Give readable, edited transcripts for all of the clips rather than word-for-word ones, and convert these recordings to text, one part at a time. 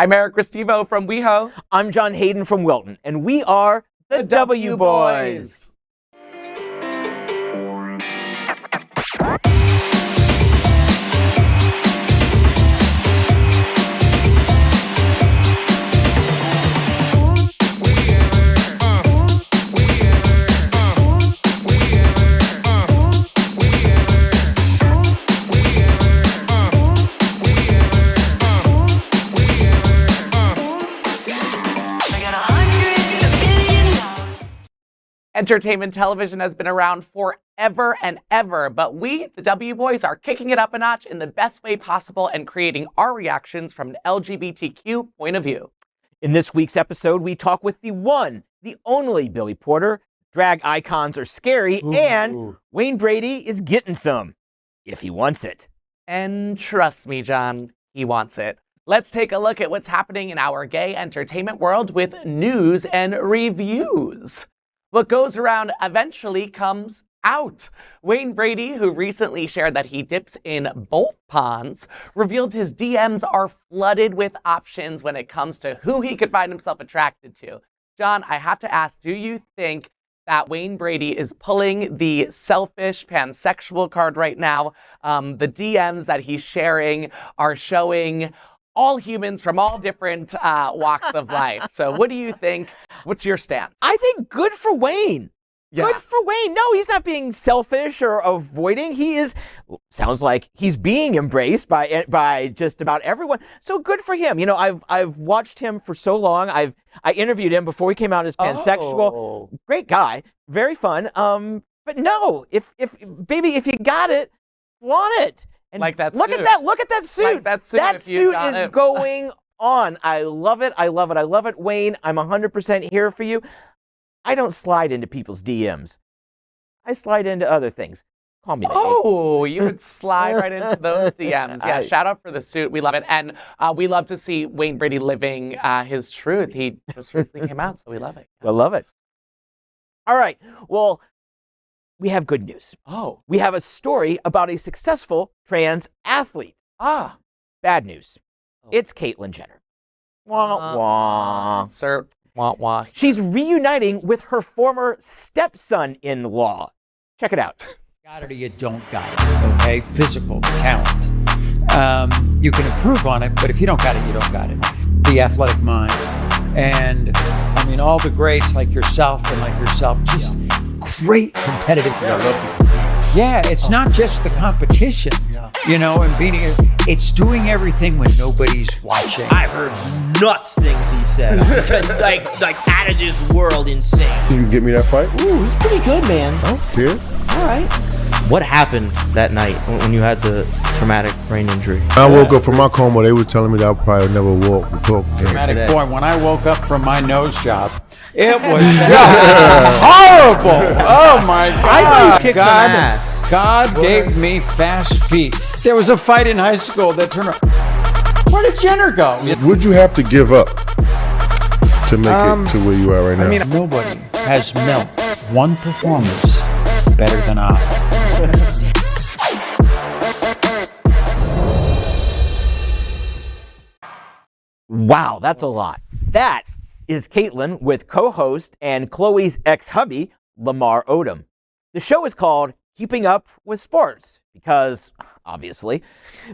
I'm Eric Restivo from WeHo. I'm John Hayden from Wilton, and we are the W Boys. Entertainment television has been around forever and ever, but we, the W Boys, are kicking it up a notch in the best way possible and creating our reactions from an LGBTQ point of view. In this week's episode, we talk with the one, the only Billy Porter. Drag icons are scary, and Wayne Brady is getting some, if he wants it. And trust me, John, he wants it. Let's take a look at what's happening in our gay entertainment world with news and reviews. What goes around eventually comes out. Wayne Brady, who recently shared that he dips in both ponds, revealed his DMs are flooded with options when it comes to who he could find himself attracted to. John, I have to ask, do you think that Wayne Brady is pulling the selfish pansexual card right now? The DMs that he's sharing are showing all humans from all different walks of life. So what do you think? What's your stance? I think good for Wayne. Yeah. Good for Wayne. No, he's not being selfish or avoiding. He is, sounds like he's being embraced by just about everyone. So good for him. You know, I've watched him for so long. I interviewed him before he came out as pansexual. Oh. Great guy. Very fun. But no, if you got it, flaunt it. And like that look suit. at that. Look at that suit. Like that suit, that if you suit got is it. going on. I love it. I love it. I love it. Wayne, I'm 100% here for you. I don't slide into people's DMs. I slide into other things. Call me. Oh, you would slide right into those DMs. Yeah, shout out for the suit. We love it. And we love to see Wayne Brady living his truth. He just recently came out, so we love it. I love it. All right. Well, we have good news. Oh. We have a story about a successful trans athlete. Ah. Bad news. It's Caitlyn Jenner. Wah, wah. Sir, wah, wah. She's reuniting with her former stepson-in-law. Check it out. Got it or you don't got it, okay? Physical talent. You can improve on it, but if you don't got it, you don't got it. The athletic mind. And, I mean, all the greats like yourself, just great competitive. Yeah, it's not just the competition, you know, and beating it. It's doing everything when nobody's watching. I've heard nuts things he said. like out of this world insane. You can get me that fight? Ooh, he's pretty good, man. Okay. All right. What happened that night when you had the traumatic brain injury? I woke up from my coma. They were telling me that I would probably never walk and talk again. Dramatic boy, when I woke up from my nose job, it was just horrible. Oh my God. I saw you kick some ass. God gave me fast feet. There was a fight in high school that turned around. Where did Jenner go? Would you have to give up to make it to where you are right now? I mean, nobody has milked one performance better than I. Wow, that's a lot. That is Caitlyn with co-host and Chloe's ex-hubby, Lamar Odom. The show is called Keeping Up with Sports because, obviously,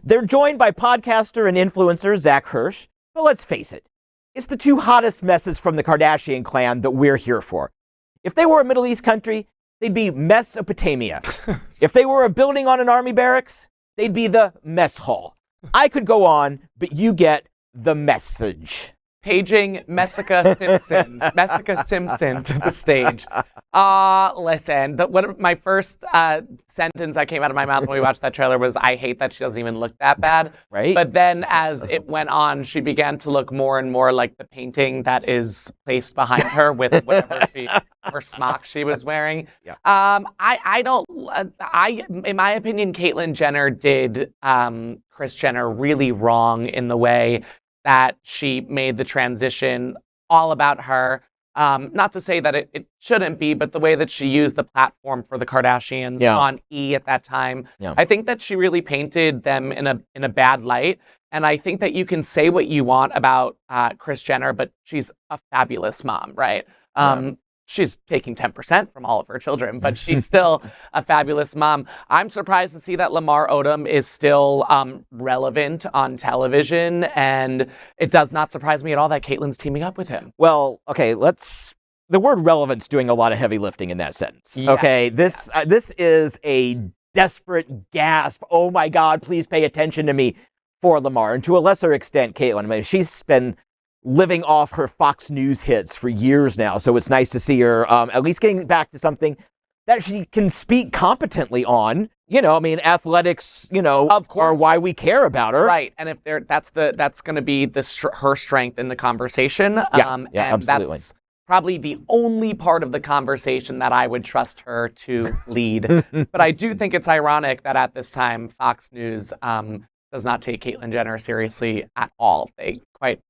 they're joined by podcaster and influencer Zach Hirsch. But let's face it, it's the two hottest messes from the Kardashian clan that we're here for. If they were a Middle East country, they'd be Mesopotamia. If they were a building on an army barracks, they'd be the mess hall. I could go on, but you get the message. Paging Messica Simpson to the stage. Listen, my first sentence that came out of my mouth when we watched that trailer was, I hate that she doesn't even look that bad. Right. But then as it went on, she began to look more and more like the painting that is placed behind her with whatever her smock she was wearing. Yeah. In my opinion, Caitlyn Jenner did Kris Jenner really wrong in the way that she made the transition all about her. Not to say that it shouldn't be, but the way that she used the platform for the Kardashians on E! At that time, I think that she really painted them in a bad light. And I think that you can say what you want about Kris Jenner, but she's a fabulous mom, right? She's taking 10% from all of her children, but she's still a fabulous mom. I'm surprised to see that Lamar Odom is still relevant on television, and it does not surprise me at all that Caitlyn's teaming up with him. Well, okay, the word relevance doing a lot of heavy lifting in that sentence. Yes, okay, this is a desperate gasp. Oh my God, please pay attention to me for Lamar, and to a lesser extent, Caitlyn. I mean, she's been living off her Fox News hits for years now, so it's nice to see her at least getting back to something that she can speak competently on. You know, I mean, athletics, of course, are why we care about her, right? And if that's going to be her strength in the conversation. And absolutely. That's probably the only part of the conversation that I would trust her to lead. But I do think it's ironic that at this time, Fox News does not take Caitlyn Jenner seriously at all. They quite,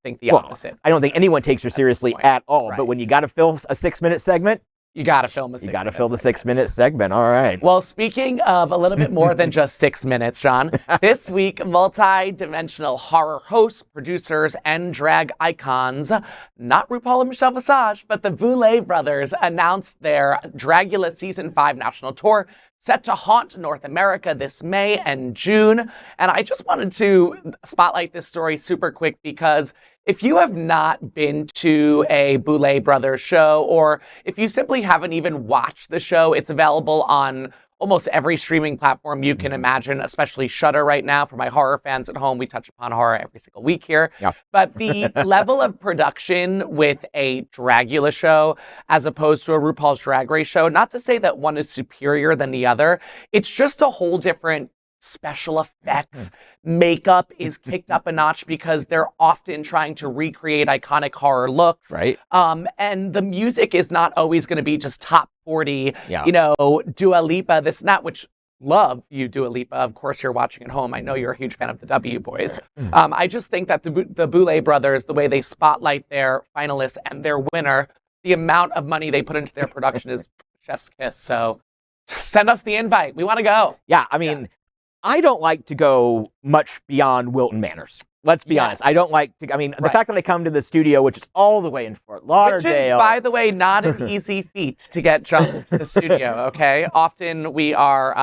think the opposite. I don't think anyone takes her seriously at all. Right. But when you got to fill a 6-minute segment, you got to film You got to fill the 6-minute segment. All right. Well, speaking of a little bit more than just 6 minutes, John, this week, multi-dimensional horror hosts, producers, and drag icons, not RuPaul and Michelle Visage, but the Boulet Brothers announced their Dragula Season 5 national tour, set to haunt North America this May and June. And I just wanted to spotlight this story super quick because if you have not been to a Boulet Brothers show, or if you simply haven't even watched the show, it's available on almost every streaming platform you can imagine, especially Shudder right now. For my horror fans at home, we touch upon horror every single week here. Yeah. But the level of production with a Dragula show as opposed to a RuPaul's Drag Race show, not to say that one is superior than the other, it's just a whole different special effects. Makeup is kicked up a notch because they're often trying to recreate iconic horror looks. Right. And the music is not always going to be just top 40, Yeah. Dua Lipa, this and that, which love you, Dua Lipa. Of course, you're watching at home. I know you're a huge fan of the W Boys. I just think that the Boulet Brothers, the way they spotlight their finalists and their winner, the amount of money they put into their production is chef's kiss. So send us the invite. We want to go. Yeah, I mean, I don't like to go much beyond Wilton Manors. Let's be honest. I don't like to. I mean, the fact that I come to the studio, which is all the way in Fort Lauderdale. Which is, by the way, not an easy feat to get jumped to the studio, okay? Often we are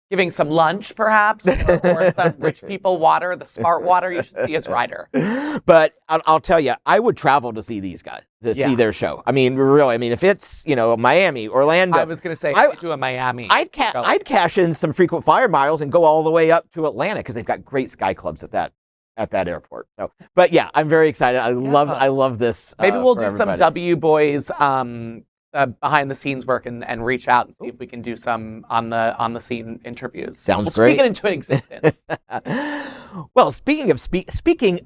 giving some lunch, perhaps, or some rich people water, the smart water. You should see us Ryder. But I'll tell you, I would travel to see these guys, to see their show. I mean, really. I mean, if it's, Miami, Orlando. I was going to say, I do a Miami. I'd cash in some frequent flyer miles and go all the way up to Atlanta because they've got great sky clubs at that airport. So, but yeah, I'm very excited. I love this. Maybe we'll do some W Boys behind the scenes work and reach out and see if we can do some on the scene interviews. Sounds great. Speak it into existence. Well, speaking of speaking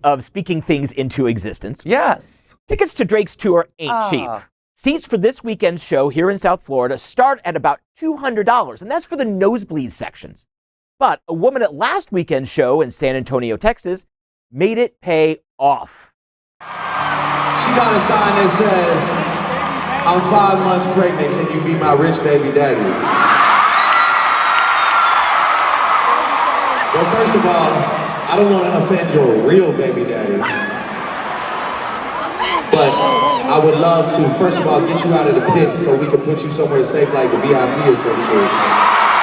things into existence. Yes. Tickets to Drake's tour ain't cheap. Seats for this weekend's show here in South Florida start at about $200, and that's for the nosebleed sections. But a woman at last weekend's show in San Antonio, Texas, made it pay off. She got a sign that says, "I'm 5 months pregnant, can you be my rich baby daddy?" Well, first of all, I don't want to offend your real baby daddy. But I would love to, first of all, get you out of the pit so we can put you somewhere safe like the VIP or some shit.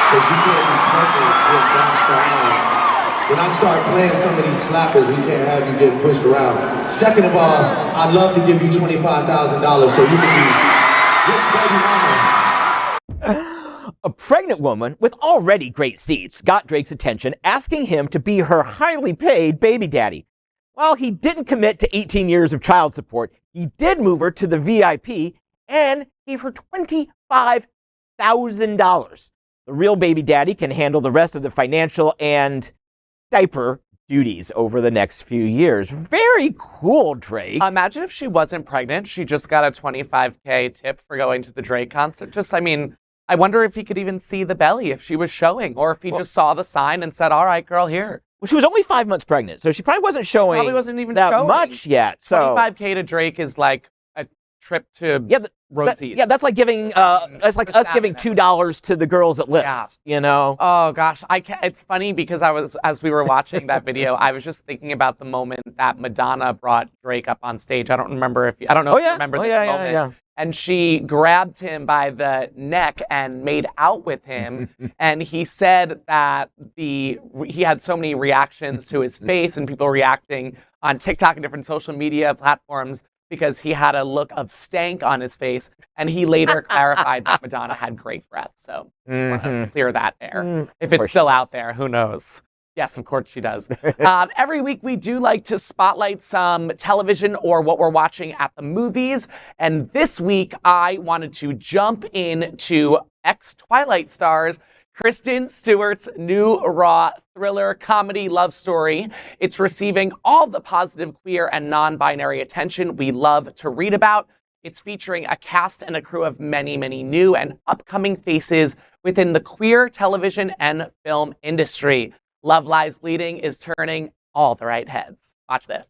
Because you can't be pregnant and bounced around. When I start playing some of these slappers, we can't have you getting pushed around. Second of all, I'd love to give you $25,000 so you can be rich baby mama. A pregnant woman with already great seats got Drake's attention, asking him to be her highly paid baby daddy. While he didn't commit to 18 years of child support, he did move her to the VIP and gave her $25,000. The real baby daddy can handle the rest of the financial and diaper duties over the next few years. Very cool, Drake. Imagine if she wasn't pregnant. She just got a $25K tip for going to the Drake concert. I wonder if he could even see the belly if she was showing, or if he just saw the sign and said, "All right, girl, here." Well, she was only 5 months pregnant, so she probably wasn't showing Probably wasn't even that showing. much yet. So 25K to Drake is like a trip to Yeah, Rosie's. that's like giving that's like us giving $2 to the girls at Lips. You know. Oh gosh, it's funny because as we were watching that video, I was just thinking about the moment that Madonna brought Drake up on stage. I don't know if you remember this moment. Yeah. And she grabbed him by the neck and made out with him. And he said that he had so many reactions to his face and people reacting on TikTok and different social media platforms because he had a look of stank on his face. And he later clarified that Madonna had great breath. So just want to clear that air. If it's still out there, who knows? Yes, of course she does. Every week we do like to spotlight some television or what we're watching at the movies. And this week I wanted to jump into ex-Twilight stars Kristen Stewart's new raw thriller comedy love story. It's receiving all the positive queer and non-binary attention we love to read about. It's featuring a cast and a crew of many, many new and upcoming faces within the queer television and film industry. Love Lies Bleeding is turning all the right heads. Watch this.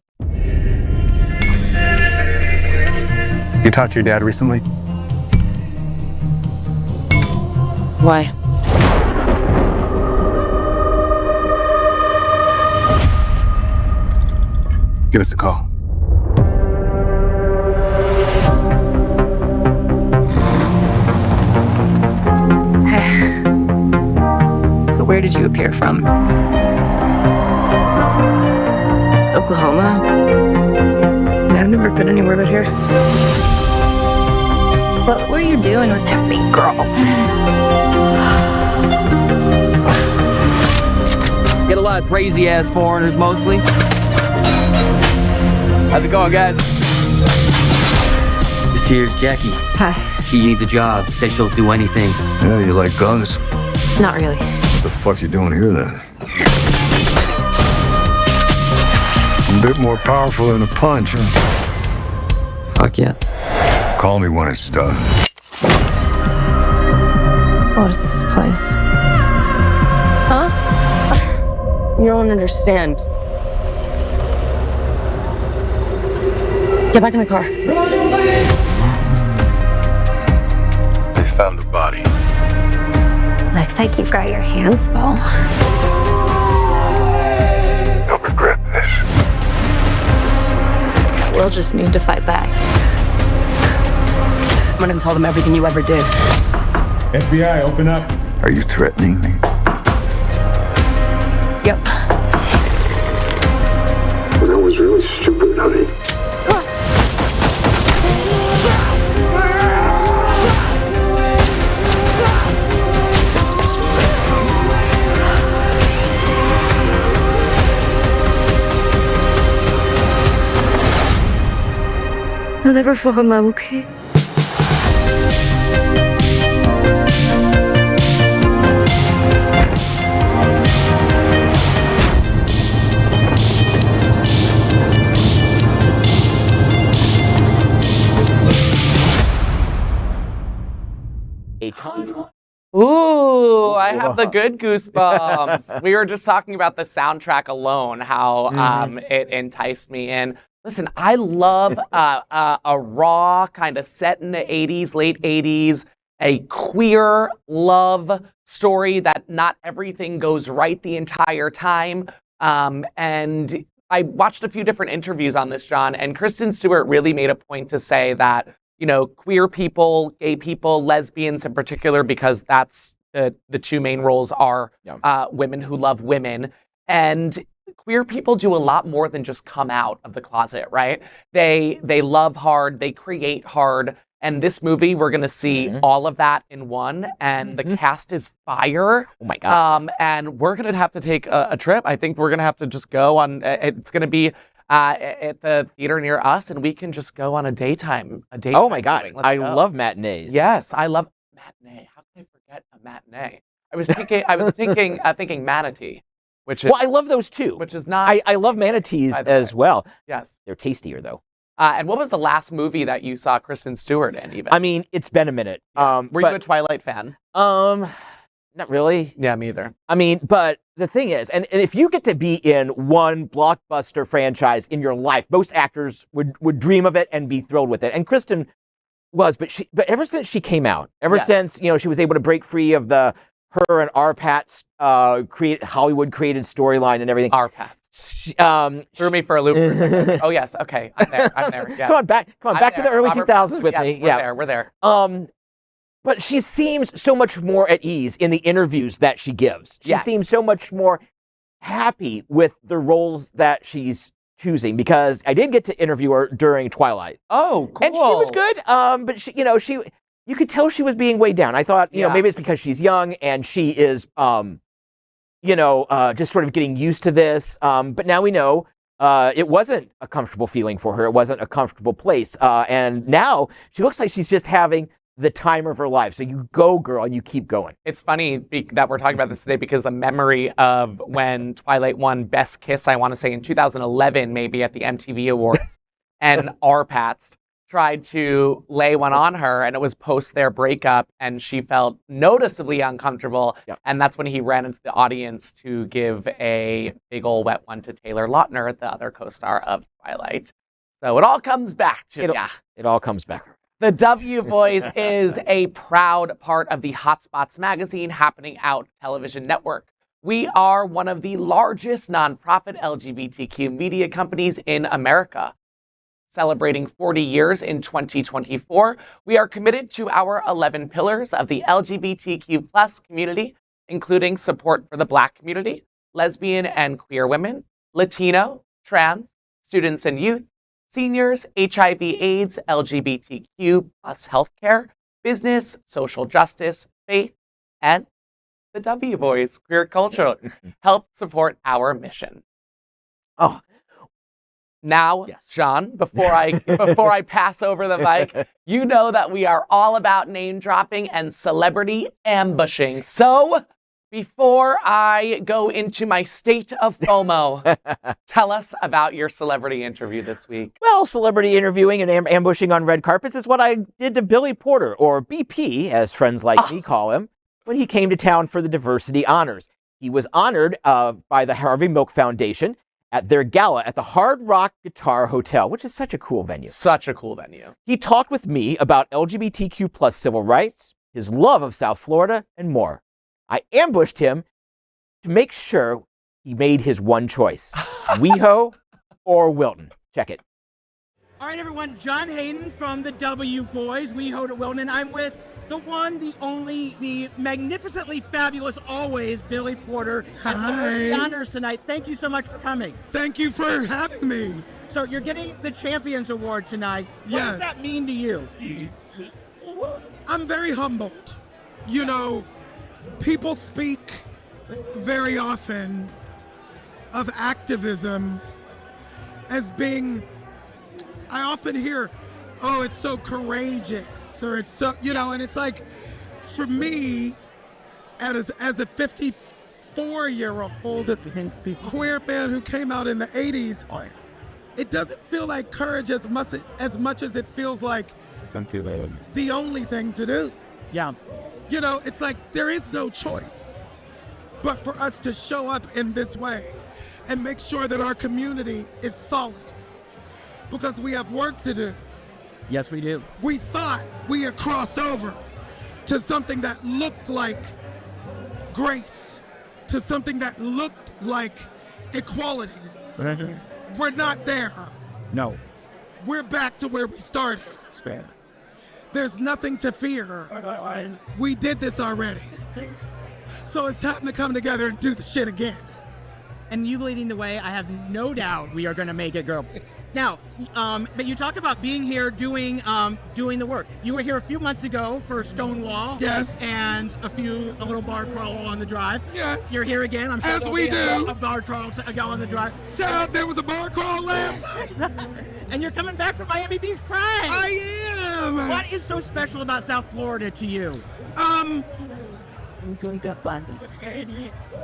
You talked to your dad recently? Why? Give us a call. So where did you appear from? Oklahoma? I've never been anywhere but here. What were you doing with that big girl? Get a lot of crazy-ass foreigners, mostly. How's it going, guys? This here's Jackie. Hi. She needs a job. Says she'll do anything. Yeah, you like guns? Not really. What the fuck you doing here, then? A bit more powerful than a punch, huh? Fuck yeah. Call me when it's done. What is this place? Huh? You don't understand. Get back in the car. They found a body. Looks like you've got your hands full. You'll regret this. We'll just need to fight back. I'm gonna tell them everything you ever did. FBI, open up. Are you threatening me? Yep. Well, that was really stupid, honey. I'll never fall in love, okay? Ooh, I have the good goosebumps. We were just talking about the soundtrack alone, how it enticed me in. Listen, I love a raw kind of set in the 80s, late 80s, a queer love story that not everything goes right the entire time. And I watched a few different interviews on this, John, and Kristen Stewart really made a point to say that, you know, queer people, gay people, lesbians in particular, because that's the two main roles are women who love women. And queer people do a lot more than just come out of the closet, right? They love hard, they create hard. And this movie, we're going to see all of that in one. And the cast is fire. Oh, my God. And we're going to have to take a trip. I think we're going to have to just go on. It's going to be at the theater near us. And we can just go on a daytime. Oh, my God. I love matinees. Yes, I love matinee. How can I forget a matinee? I was thinking manatee. Which is, well, I love those too. Which is not. I love manatees as well. Yes. They're tastier, though. And what was the last movie that you saw Kristen Stewart in, even? I mean, it's been a minute. Were you a Twilight fan? Not really. Yeah, me either. I mean, but the thing is, and if you get to be in one blockbuster franchise in your life, most actors would dream of it and be thrilled with it. And Kristen was, but ever since she came out, Yes. since she was able to break free of the her and Arpat's Hollywood created storyline and everything. Arpat. Threw me for a loop. For a second. Oh yes, okay, I'm there. Yes. Come on, back to the early Robert 2000s with Pattinson. me. Yes, we're there. But she seems so much more at ease in the interviews that she gives. She Yes. seems so much more happy with the roles that she's choosing, because I did get to interview her during Twilight. Oh, cool. And she was good. But she, you could tell she was being weighed down. I thought, maybe it's because she's young and she is, just sort of getting used to this. But now we know it wasn't a comfortable feeling for her. It wasn't a comfortable place. And now she looks like she's just having the time of her life. So you go, girl, and you keep going. It's funny that we're talking about this today because the memory of when Twilight won Best Kiss, I want to say in 2011, maybe at the MTV Awards, and Arpats tried to lay one on her, and it was post their breakup, and she felt noticeably uncomfortable. Yep. And that's when he ran into the audience to give a big ol' wet one to Taylor Lautner, the other co-star of Twilight. So it all comes back to It all comes back. The W Boys is a proud part of the Hotspots magazine happening out television network. We are one of the largest nonprofit LGBTQ media companies in America. Celebrating 40 years in 2024, we are committed to our 11 pillars of the LGBTQ plus community, including support for the Black community, lesbian and queer women, Latino, trans, students and youth, seniors, HIV/AIDS, LGBTQ plus healthcare, business, social justice, faith, and the W Boys, queer culture, help support our mission. Oh, now, yes. John, before I pass over the mic, you know that we are all about name dropping and celebrity ambushing. So, before I go into my state of FOMO, tell us about your celebrity interview this week. Well, celebrity interviewing and ambushing on red carpets is what I did to Billy Porter, or BP, as friends like me call him, when he came to town for the diversity honors. He was honored by the Harvey Milk Foundation at their gala at the Hard Rock Guitar Hotel, which is such a cool venue. Such a cool venue. He talked with me about LGBTQ plus civil rights, his love of South Florida, and more. I ambushed him to make sure he made his one choice, WeHo or Wilton. Check it. All right, everyone, John Hayden from the W Boys, WeHo to Wilton, and I'm with the one, the only, the magnificently fabulous always, Billy Porter. Hi. The honors tonight. Thank you so much for coming. Thank you for having me. So you're getting the Champions Award tonight. What Yes. does that mean to you? I'm very humbled. You know, people speak very often of activism as being, I often hear, oh, it's so courageous, or it's so, and it's like, for me, as a 54-year-old queer man who came out in the 80s, it doesn't feel like courage as much as it feels like the only thing to do. Yeah. It's like there is no choice but for us to show up in this way and make sure that our community is solid, because we have work to do. Yes, we do. We thought we had crossed over to something that looked like grace, to something that looked like equality. We're not there. No. We're back to where we started. There's nothing to fear. We did this already. So it's time to come together and do the shit again. And you leading the way, I have no doubt we are going to make it, girl. Now, but you talk about being here doing the work. You were here a few months ago for Stonewall. Yes. And a little bar crawl on the drive. Yes. You're here again. I'm sure As there'll we be do. A bar crawl on the drive. Shout out, there was a bar crawl last night. And you're coming back from Miami Beach Pride. I am. What is so special about South Florida to you?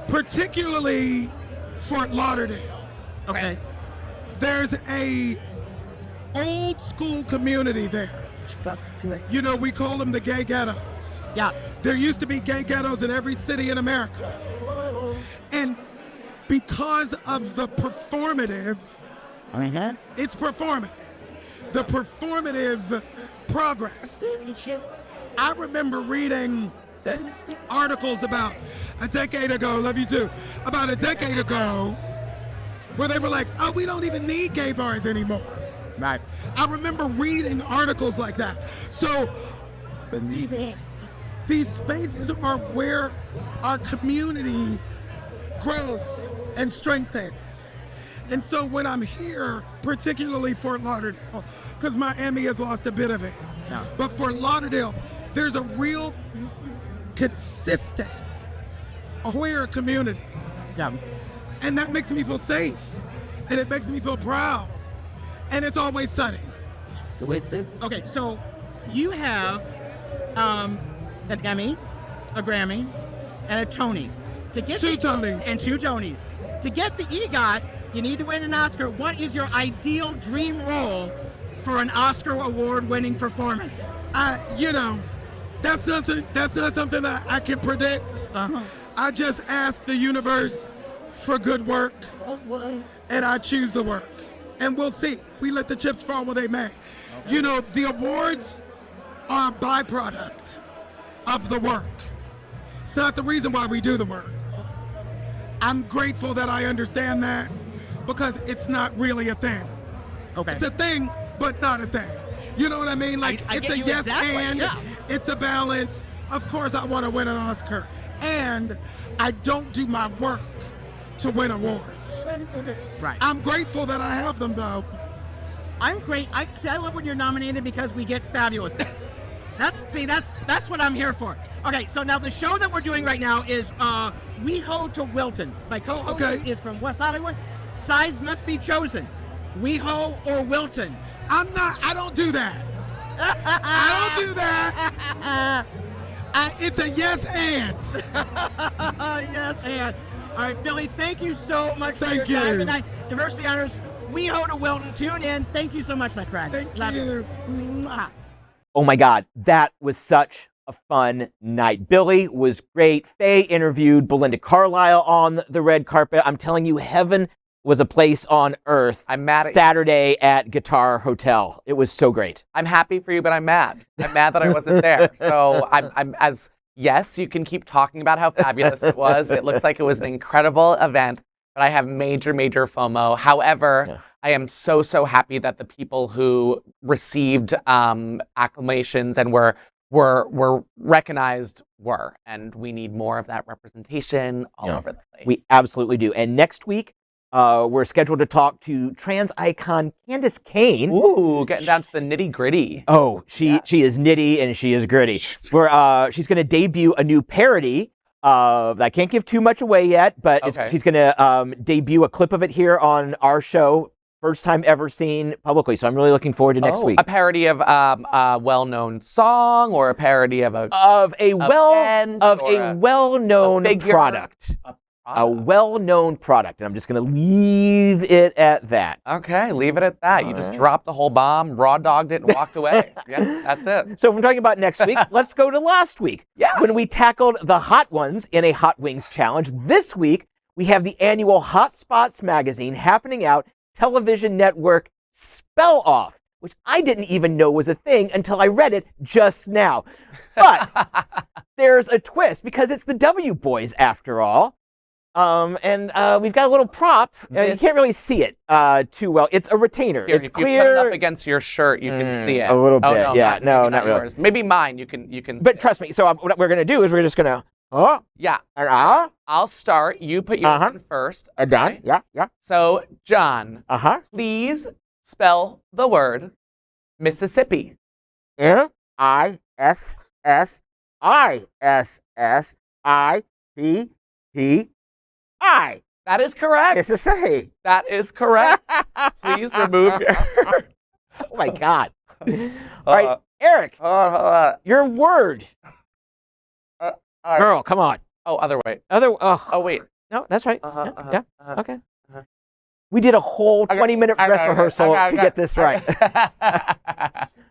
Particularly Fort Lauderdale. Okay. There's a old school community there. We call them the gay ghettos. Yeah. There used to be gay ghettos in every city in America. And because of the performative, it's performative. The performative progress. I remember reading articles about a decade ago, love you too, about a decade ago, where they were like, oh, we don't even need gay bars anymore. Right. I remember reading articles like that. So these spaces are where our community grows and strengthens. And so when I'm here, particularly Fort Lauderdale, because Miami has lost a bit of it, but Fort Lauderdale, there's a real consistent queer community. Yeah. And that makes me feel safe, and it makes me feel proud, and it's always sunny. Okay, so you have an Emmy, a Grammy, and a Tony. To get Two Tonys. And 2 Tonys. To get the EGOT, you need to win an Oscar. What is your ideal dream role for an Oscar award-winning performance? That's not something that I can predict. I just ask the universe for good work, and I choose the work. And we'll see. We let the chips fall where they may. Okay. The awards are a byproduct of the work. It's not the reason why we do the work. I'm grateful that I understand that, because it's not really a thing. Okay. It's a thing, but not a thing. You know what I mean? Like, it's a yes and, it's a balance. Of course I want to win an Oscar. And I don't do my work to win awards. Right. I'm grateful that I have them, though. I'm great. I love when you're nominated because we get fabulousness. That's what I'm here for. Okay, so now the show that we're doing right now is WeHo to Wilton. My co-host is from West Hollywood. Sides must be chosen. WeHo or Wilton. I don't do that. I don't do that. It's a yes and. Yes and. All right, Billy, thank you so much for your time tonight. Diversity Honors, WeHo to Wilton. Tune in. Thank you so much, my friend. Thank you. Mwah. Oh my God, that was such a fun night. Billy was great. Faye interviewed Belinda Carlisle on the red carpet. I'm telling you, heaven was a place on earth. I'm mad at Saturday at Guitar Hotel. It was so great. I'm happy for you, but I'm mad. I'm mad that I wasn't there. So yes, you can keep talking about how fabulous it was. It looks like it was an incredible event, but I have major, major FOMO. However, I am so, so happy that the people who received acclamations and were recognized were. And we need more of that representation all over the place. We absolutely do. And next week, we're scheduled to talk to trans icon Candace Kane. Ooh, getting down to the nitty gritty. Oh, she is nitty and she is gritty. She's going to debut a new parody. I can't give too much away yet, but she's going to debut a clip of it here on our show. First time ever seen publicly, so I'm really looking forward to next week. A parody of a well-known song, or a parody of a well-known product. A well-known product, and I'm just going to leave it at that. Okay, leave it at that. You just dropped the whole bomb, raw dogged it, and walked away. Yeah, that's it. So if we're talking about next week, let's go to last week. Yeah. When we tackled the hot ones in a Hot Wings challenge. This week, we have the annual Hot Spots magazine happening out television network Spell Off, which I didn't even know was a thing until I read it just now. But there's a twist, because it's the W Boys after all. And we've got a little prop. You can't really see it too well. It's a retainer. Here, it's if clear. you put it up against your shirt, you can see it. A little bit. No, yeah. No, not really. Yours. Maybe mine. You can. But trust me. So what we're gonna do is we're just gonna. Yeah. I'll start. You put yours in first. Okay? Done. Yeah. So, John. Please spell the word Mississippi. MISSISSIPPI. That is correct. Mississippi. That is correct. Please remove your. Oh my God. All right, Eric. Your word. Girl, come on. Oh, other way. Oh, wait. No, that's right. Okay. We did a whole 20-minute dress rehearsal to get this right. All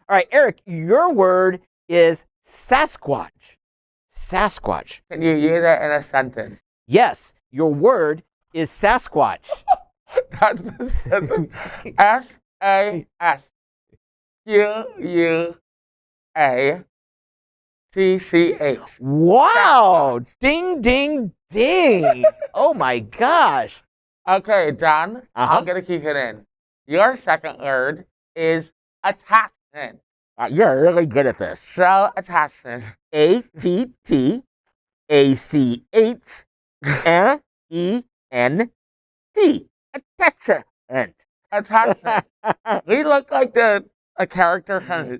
right, Eric, your word is Sasquatch. Sasquatch. Can you use that in a sentence? Yes, your word is Sasquatch. That's S-A-S-Q-U Wow! Ding, ding, ding! Oh my gosh! Okay, John, I'm gonna keep it in. Your second word is attachment. You're really good at this. Spell attachment. ATTACHMENT. Attachment. Attachment. We look like a character from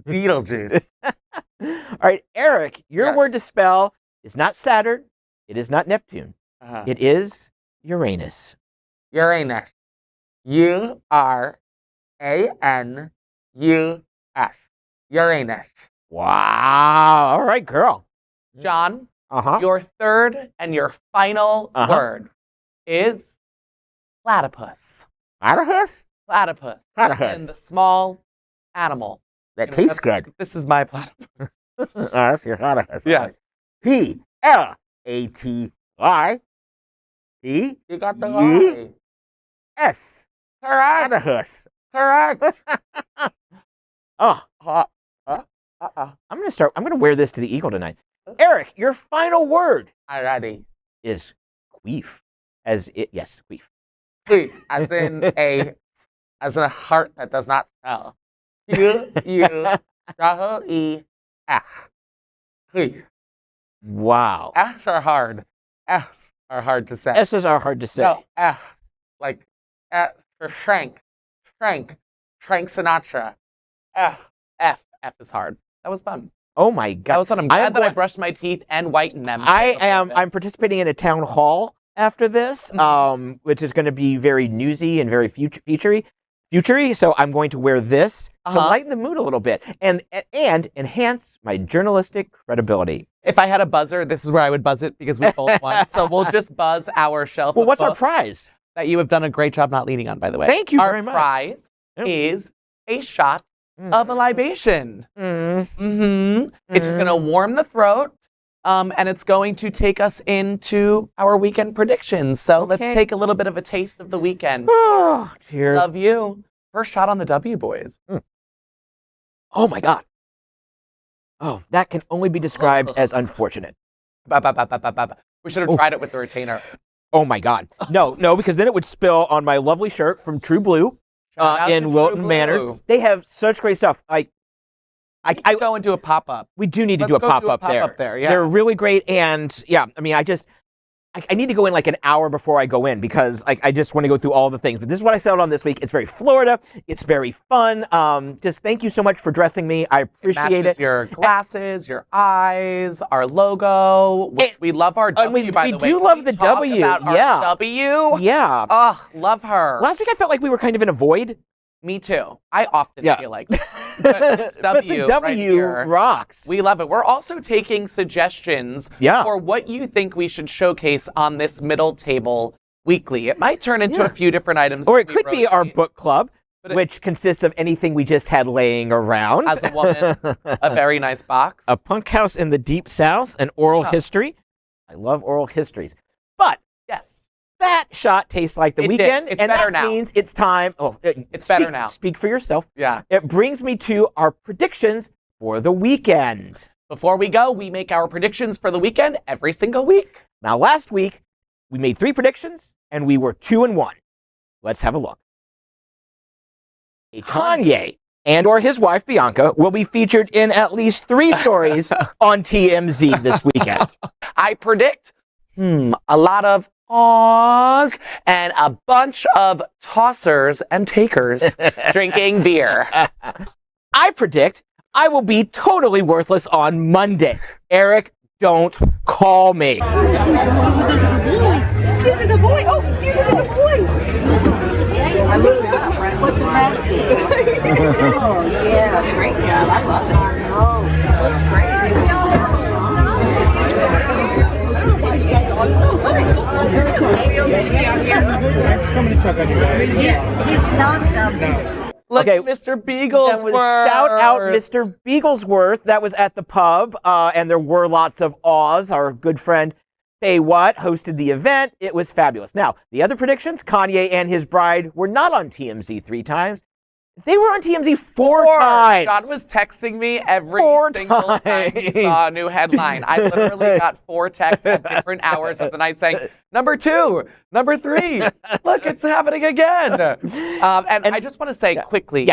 Beetlejuice. All right, Eric, your word to spell is not Saturn. It is not Neptune. It is Uranus. Uranus. URANUS. Uranus. Wow. All right, girl. John, your third and your final word is platypus. Platypus? Platypus. Platypus. And the small animal. That tastes good. This is my platypus. That's your platypus. Yes. PLATY. You got the Y. S. Correct. Platypus. Correct. I'm gonna wear this to the Eagle tonight. Eric, your final word. I'm ready. Is queef. Yes, queef. Queef, as in a heart that does not spell. Queef. Queef. Wow. F's are hard. F's are hard to say. S's are hard to say. No, F. Like F for Frank. Frank Sinatra. F is hard. That was fun. Oh my God. That was fun. I'm glad that I brushed my teeth and whitened them. I'm participating in a town hall after this, which is going to be very newsy and very futury. So I'm going to wear this to lighten the mood a little bit and enhance my journalistic credibility. If I had a buzzer, this is where I would buzz it because we both won. So we'll just buzz our shelf. Well, what's our prize? That you have done a great job not leaning on, by the way. Thank you very much. Our prize is a shot of a libation. It's going to warm the throat, and it's going to take us into our weekend predictions. So let's take a little bit of a taste of the weekend. Oh, cheers. Love you. First shot on the W, boys. Oh, my God. Oh, that can only be described as unfortunate. We should have tried it with the retainer. Oh, my God. No, because then it would spill on my lovely shirt from True Blue in Wilton, Manor. They have such great stuff. I go and do a pop-up. We do need to do a pop-up there. Yeah. They're really great. And, yeah, I mean, I need to go in like an hour before I go in because I just want to go through all the things. But this is what I settled on this week. It's very Florida. It's very fun. Just thank you so much for dressing me. I appreciate it. Your glasses, your eyes, our logo, which we love our W, by the way. We do love the W. Our W? Yeah. Oh, love her. Last week I felt like we were kind of in a void. Me too. I often feel like that. But it's W, but the W right rocks. We love it. We're also taking suggestions for what you think we should showcase on this middle table weekly. It might turn into a few different items. Or it could be our book club, which consists of anything we just had laying around. As a woman, a very nice box. A punk house in the deep south, an oral history. I love oral histories. But yes. That shot tastes like the weekend, and that now. means it's time. It's better now. Speak for yourself. Yeah. It brings me to our predictions for the weekend. Before we go, we make our predictions for the weekend every single week. Now, last week, we made 3 predictions, and we were 2-1. Let's have a look. Kanye and or his wife, Bianca, will be featured in at least 3 stories on TMZ this weekend. I predict a lot of awes and a bunch of tossers and takers drinking beer. I predict I will be totally worthless on Monday. Eric, don't call me. You're the boy. Oh, you're the boy. I love that. What's that? Oh, yeah. Great job. I love that. Oh, that's great. Look at Mr. Beaglesworth. Shout out Mr. Beaglesworth. That was at the pub, and there were lots of awes. Our good friend Faye Watt hosted the event. It was fabulous. Now, the other predictions, Kanye and his bride were not on TMZ 3 times. They were on TMZ four times. John was texting me every Four single time he saw a new headline. I literally got 4 texts at different hours of the night saying, number 2, number 3, look, it's happening again. And I just want to say quickly,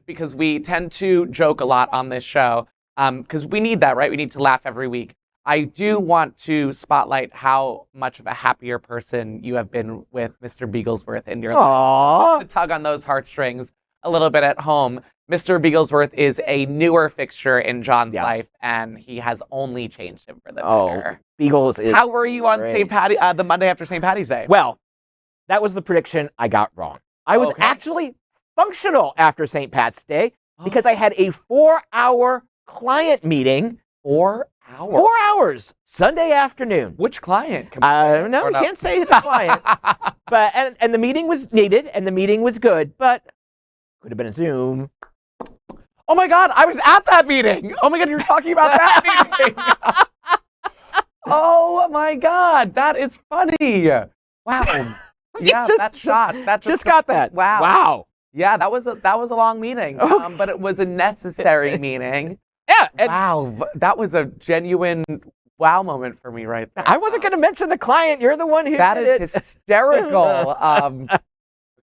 because we tend to joke a lot on this show, because we need that, right? We need to laugh every week. I do want to spotlight how much of a happier person you have been with Mr. Beaglesworth in your life. Just to tug on those heartstrings a little bit at home. Mr. Beaglesworth is a newer fixture in John's life, and he has only changed him for the better. Beagles is How were you on great. St. Patty, the Monday after St. Patty's Day? Well, that was the prediction I got wrong. I was actually functional after St. Pat's Day because I had a 4-hour client meeting. 4 hours? 4 hours, Sunday afternoon. Which client? No, you can't say the client. But and the meeting was needed, and the meeting was good, but could have been a Zoom. Oh my God, I was at that meeting. Oh my God, you're talking about that meeting. Oh my God, that is funny. Wow. Yeah, that shot. That just got that. Wow. Wow. Yeah, that was a long meeting, but it was a necessary meeting. Yeah. Wow, that was a genuine wow moment for me right there. I wasn't going to mention the client. You're the one who That did is it. hysterical.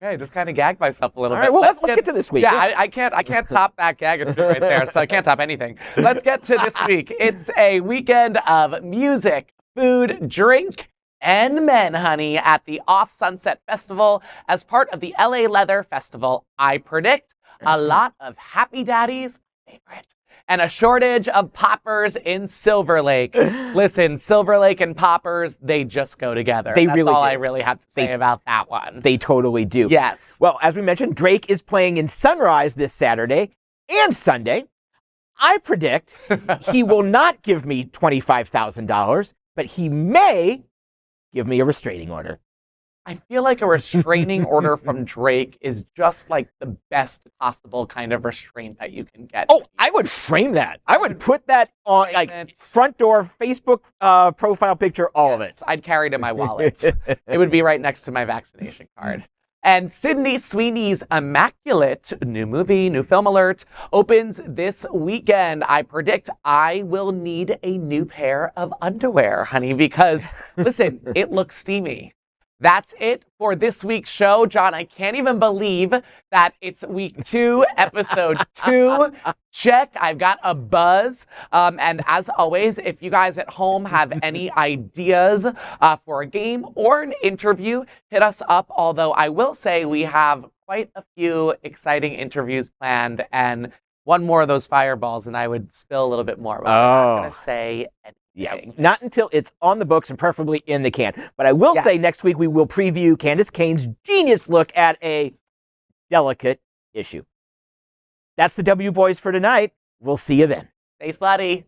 Okay, I just kind of gagged myself a little bit. Well, let's get to this week. Yeah, I can't top that gag right there, so I can't top anything. Let's get to this week. It's a weekend of music, food, drink, and men, honey, at the Off Sunset Festival as part of the LA Leather Festival. I predict a lot of happy daddies, my favorite, and a shortage of poppers in Silver Lake. Listen, Silver Lake and poppers, they just go together. That's all I really have to say about that one. They totally do. Yes. Well, as we mentioned, Drake is playing in Sunrise this Saturday and Sunday. I predict he will not give me $25,000, but he may give me a restraining order. I feel like a restraining order from Drake is just like the best possible kind of restraint that you can get. Oh, I would frame that. I would put that on like front door, Facebook profile picture, all of it. I'd carry it in my wallet. It would be right next to my vaccination card. And Sydney Sweeney's Immaculate, new movie, new film alert, opens this weekend. I predict I will need a new pair of underwear, honey, because, listen, it looks steamy. That's it for this week's show. John, I can't even believe that it's week 2, episode 2. Check. I've got a buzz. And as always, if you guys at home have any ideas for a game or an interview, hit us up. Although I will say we have quite a few exciting interviews planned, and one more of those fireballs, and I would spill a little bit more. But I'm not going to say anything. Yeah, not until it's on the books and preferably in the can. But I will say next week we will preview Candace Cain's genius look at a delicate issue. That's the W Boys for tonight. We'll see you then. Stay slutty.